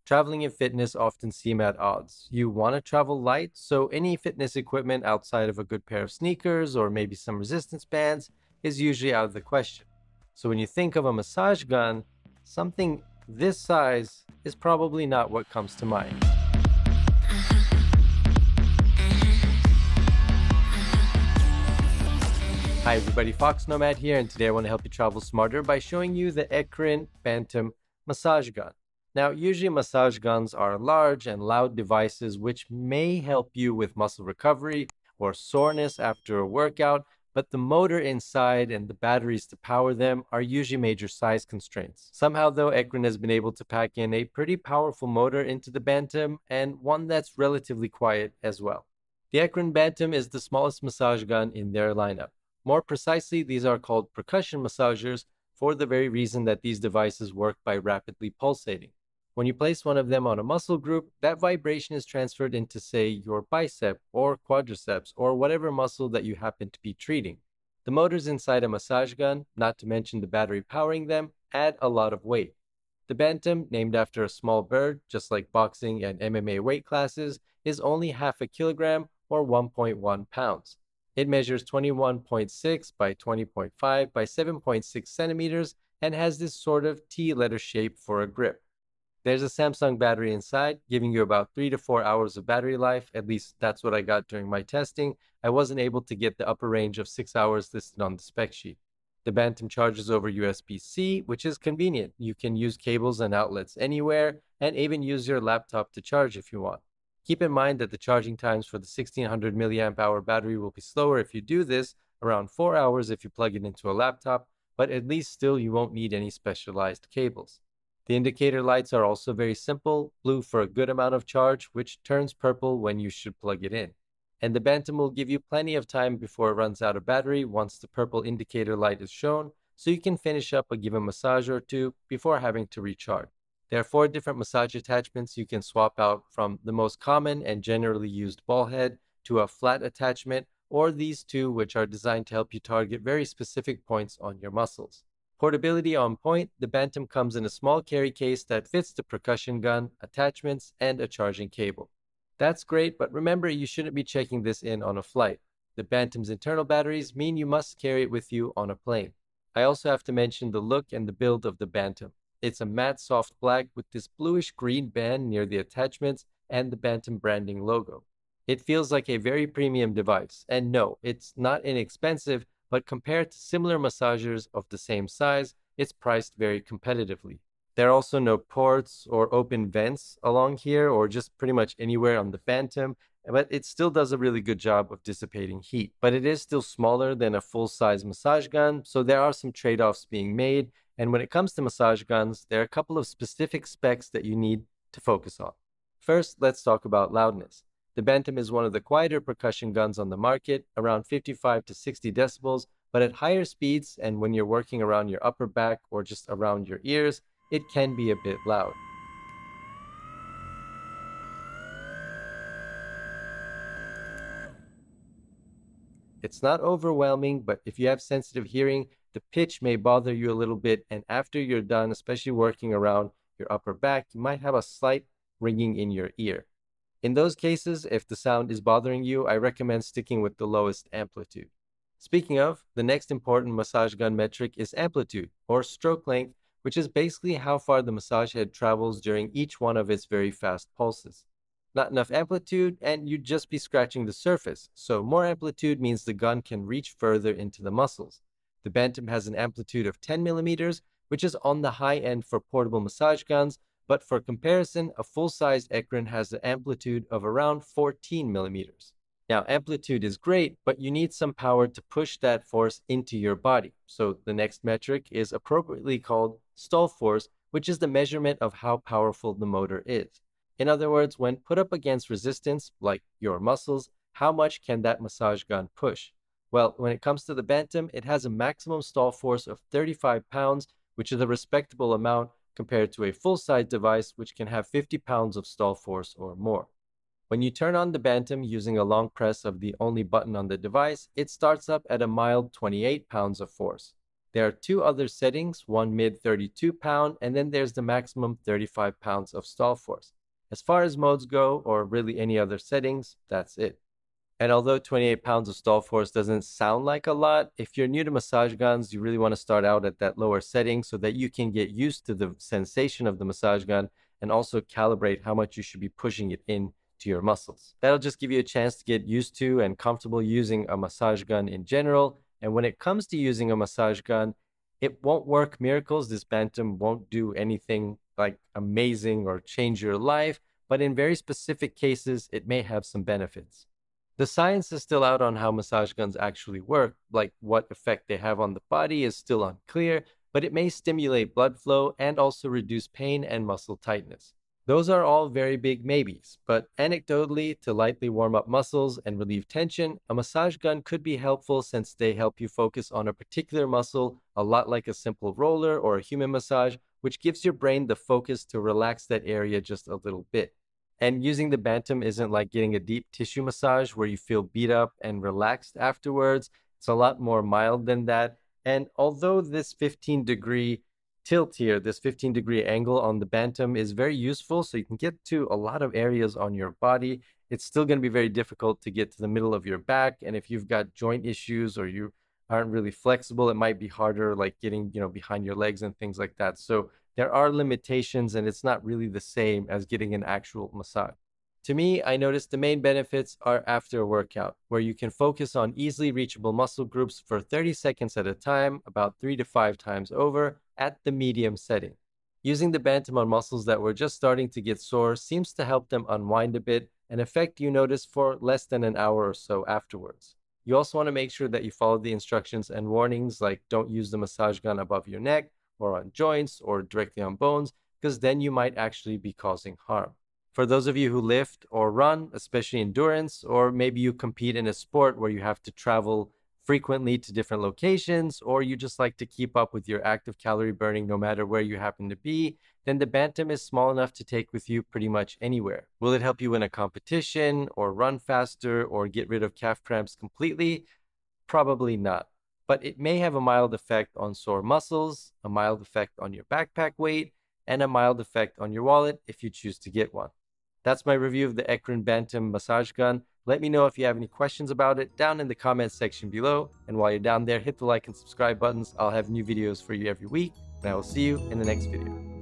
Traveling and fitness often seem at odds. You want to travel light, so any fitness equipment outside of a good pair of sneakers or maybe some resistance bands is usually out of the question. So when you think of a massage gun, something this size is probably not what comes to mind. Hi everybody, foXnoMad here, and today I want to help you travel smarter by showing you the Ekrin Bantam massage gun. Now, usually massage guns are large and loud devices which may help you with muscle recovery or soreness after a workout, but the motor inside and the batteries to power them are usually major size constraints. Somehow though, Ekrin has been able to pack in a pretty powerful motor into the Bantam, and one that's relatively quiet as well. The Ekrin Bantam is the smallest massage gun in their lineup. More precisely, these are called percussion massagers for the very reason that these devices work by rapidly pulsating. When you place one of them on a muscle group, that vibration is transferred into, say, your bicep or quadriceps or whatever muscle that you happen to be treating. The motors inside a massage gun, not to mention the battery powering them, add a lot of weight. The Bantam, named after a small bird, just like boxing and MMA weight classes, is only half a kilogram or 1.1 pounds. It measures 21.6 by 20.5 by 7.6 centimeters and has this sort of T letter shape for a grip. There's a Samsung battery inside, giving you about 3 to 4 hours of battery life. At least that's what I got during my testing. I wasn't able to get the upper range of 6 hours listed on the spec sheet. The Bantam charges over USB-C, which is convenient. You can use cables and outlets anywhere, and even use your laptop to charge if you want. Keep in mind that the charging times for the 1600 milliamp hour battery will be slower if you do this, around 4 hours if you plug it into a laptop, but at least still you won't need any specialized cables. The indicator lights are also very simple, blue for a good amount of charge, which turns purple when you should plug it in. And the Bantam will give you plenty of time before it runs out of battery once the purple indicator light is shown, so you can finish up a given massage or two before having to recharge. There are 4 different massage attachments you can swap out, from the most common and generally used ball head to a flat attachment, or these two which are designed to help you target very specific points on your muscles. Portability on point, the Bantam comes in a small carry case that fits the percussion gun, attachments, and a charging cable. That's great, but remember you shouldn't be checking this in on a flight. The Bantam's internal batteries mean you must carry it with you on a plane. I also have to mention the look and the build of the Bantam. It's a matte soft black with this bluish green band near the attachments and the Bantam branding logo. It feels like a very premium device, and no, it's not inexpensive, but compared to similar massagers of the same size, it's priced very competitively. There are also no ports or open vents along here or just pretty much anywhere on the Bantam, but it still does a really good job of dissipating heat. But it is still smaller than a full-size massage gun, so there are some trade-offs being made. And when it comes to massage guns, there are a couple of specific specs that you need to focus on. First, let's talk about loudness. The Bantam is one of the quieter percussion guns on the market, around 55 to 60 decibels, but at higher speeds and when you're working around your upper back or just around your ears, it can be a bit loud. It's not overwhelming, but if you have sensitive hearing, the pitch may bother you a little bit, and after you're done, especially working around your upper back, you might have a slight ringing in your ear. In those cases, if the sound is bothering you, I recommend sticking with the lowest amplitude. Speaking of, the next important massage gun metric is amplitude, or stroke length, which is basically how far the massage head travels during each one of its very fast pulses. Not enough amplitude, and you'd just be scratching the surface, so more amplitude means the gun can reach further into the muscles. The Bantam has an amplitude of 10 millimeters, which is on the high end for portable massage guns, but for comparison, a full-sized Ekrin has an amplitude of around 14 millimeters. Now, amplitude is great, but you need some power to push that force into your body. So the next metric is appropriately called stall force, which is the measurement of how powerful the motor is. In other words, when put up against resistance, like your muscles, how much can that massage gun push? Well, when it comes to the Bantam, it has a maximum stall force of 35 pounds, which is a respectable amount compared to a full-size device which can have 50 pounds of stall force or more. When you turn on the Bantam using a long press of the only button on the device, it starts up at a mild 28 pounds of force. There are two other settings, one mid 32 pound, and then there's the maximum 35 pounds of stall force. As far as modes go, or really any other settings, that's it. And although 28 pounds of stall force doesn't sound like a lot, if you're new to massage guns, you really want to start out at that lower setting so that you can get used to the sensation of the massage gun and also calibrate how much you should be pushing it in to your muscles. That'll just give you a chance to get used to and comfortable using a massage gun in general. And when it comes to using a massage gun, it won't work miracles. This Bantam won't do anything like amazing or change your life, but in very specific cases, it may have some benefits. The science is still out on how massage guns actually work, like what effect they have on the body is still unclear, but it may stimulate blood flow and also reduce pain and muscle tightness. Those are all very big maybes, but anecdotally, to lightly warm up muscles and relieve tension, a massage gun could be helpful since they help you focus on a particular muscle, a lot like a simple roller or a human massage, which gives your brain the focus to relax that area just a little bit. And using the Bantam isn't like getting a deep tissue massage where you feel beat up and relaxed afterwards. It's a lot more mild than that. And although this 15-degree tilt here, this 15-degree angle on the Bantam is very useful, so you can get to a lot of areas on your body, it's still going to be very difficult to get to the middle of your back. And if you've got joint issues or you aren't really flexible, it might be harder, like getting, behind your legs and things like that. So there are limitations, and it's not really the same as getting an actual massage. To me, I noticed the main benefits are after a workout, where you can focus on easily reachable muscle groups for 30 seconds at a time, about 3 to 5 times over, at the medium setting. Using the Bantam on muscles that were just starting to get sore seems to help them unwind a bit, an effect you notice for less than an hour or so afterwards. You also want to make sure that you follow the instructions and warnings, like don't use the massage gun above your neck, or on joints, or directly on bones, because then you might actually be causing harm. For those of you who lift or run, especially endurance, or maybe you compete in a sport where you have to travel frequently to different locations, or you just like to keep up with your active calorie burning no matter where you happen to be, then the Bantam is small enough to take with you pretty much anywhere. Will it help you win a competition, or run faster, or get rid of calf cramps completely? Probably not. But it may have a mild effect on sore muscles, a mild effect on your backpack weight, and a mild effect on your wallet if you choose to get one. That's my review of the Ekrin Bantam massage gun. Let me know if you have any questions about it down in the comments section below. And while you're down there, hit the like and subscribe buttons. I'll have new videos for you every week, and I will see you in the next video.